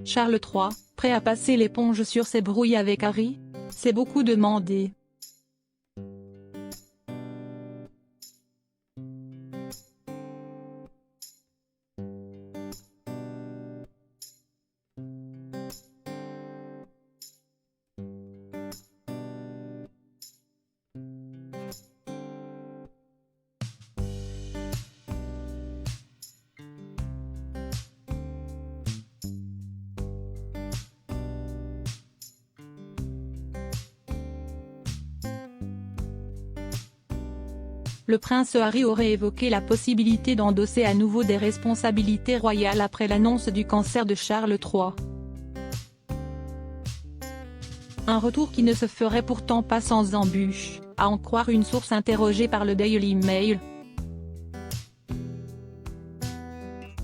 Charles III, prêt à passer l'éponge sur ses brouilles avec Harry? C'est beaucoup demandé. Le prince Harry aurait évoqué la possibilité d'endosser à nouveau des responsabilités royales après l'annonce du cancer de Charles III. Un retour qui ne se ferait pourtant pas sans embûches, à en croire une source interrogée par le Daily Mail.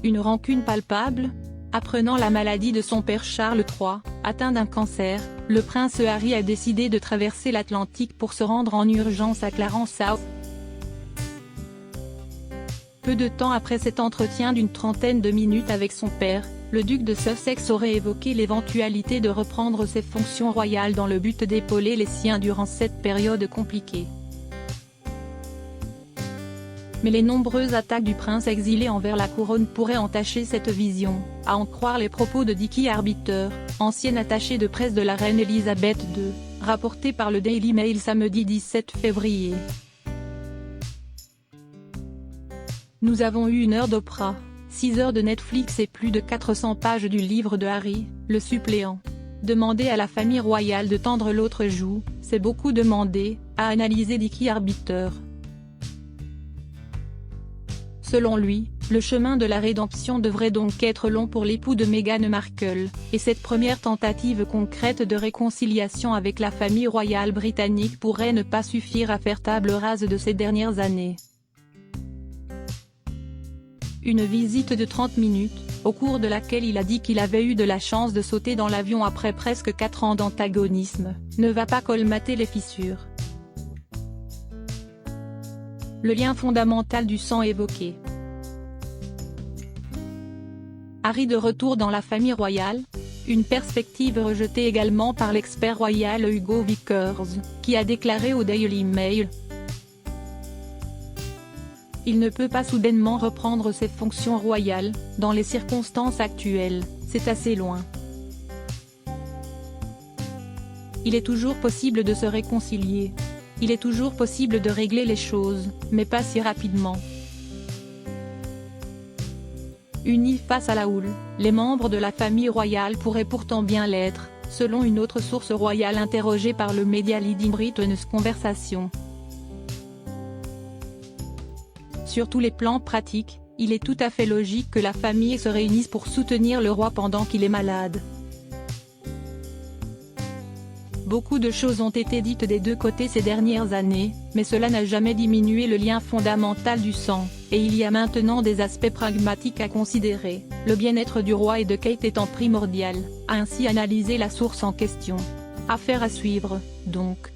Une rancune palpable? Apprenant la maladie de son père Charles III, atteint d'un cancer, le prince Harry a décidé de traverser l'Atlantique pour se rendre en urgence à Clarence South. Peu de temps après cet entretien d'une trentaine de minutes avec son père, le duc de Sussex aurait évoqué l'éventualité de reprendre ses fonctions royales dans le but d'épauler les siens durant cette période compliquée. Mais les nombreuses attaques du prince exilé envers la couronne pourraient entacher cette vision, à en croire les propos de Dickie Arbiter, ancien attaché de presse de la reine Elisabeth II, rapporté par le Daily Mail samedi 17 février. Nous avons eu 1 heure d'Oprah, 6 heures de Netflix et plus de 400 pages du livre de Harry, le suppléant. Demander à la famille royale de tendre l'autre joue, c'est beaucoup demander, a analysé Dickie Arbiter. Selon lui, le chemin de la rédemption devrait donc être long pour l'époux de Meghan Markle, et cette première tentative concrète de réconciliation avec la famille royale britannique pourrait ne pas suffire à faire table rase de ces dernières années. Une visite de 30 minutes, au cours de laquelle il a dit qu'il avait eu de la chance de sauter dans l'avion après presque 4 ans d'antagonisme, ne va pas colmater les fissures. Le lien fondamental du sang évoqué. Harry de retour dans la famille royale? Une perspective rejetée également par l'expert royal Hugo Vickers, qui a déclaré au Daily Mail: il ne peut pas soudainement reprendre ses fonctions royales, dans les circonstances actuelles, c'est assez loin. Il est toujours possible de se réconcilier. Il est toujours possible de régler les choses, mais pas si rapidement. Unis face à la houle, les membres de la famille royale pourraient pourtant bien l'être, selon une autre source royale interrogée par le média Leading Britain's Conversation. Sur tous les plans pratiques, il est tout à fait logique que la famille se réunisse pour soutenir le roi pendant qu'il est malade. Beaucoup de choses ont été dites des deux côtés ces dernières années, mais cela n'a jamais diminué le lien fondamental du sang, et il y a maintenant des aspects pragmatiques à considérer, le bien-être du roi et de Kate étant primordial, a ainsi analysé la source en question. Affaire à suivre, donc.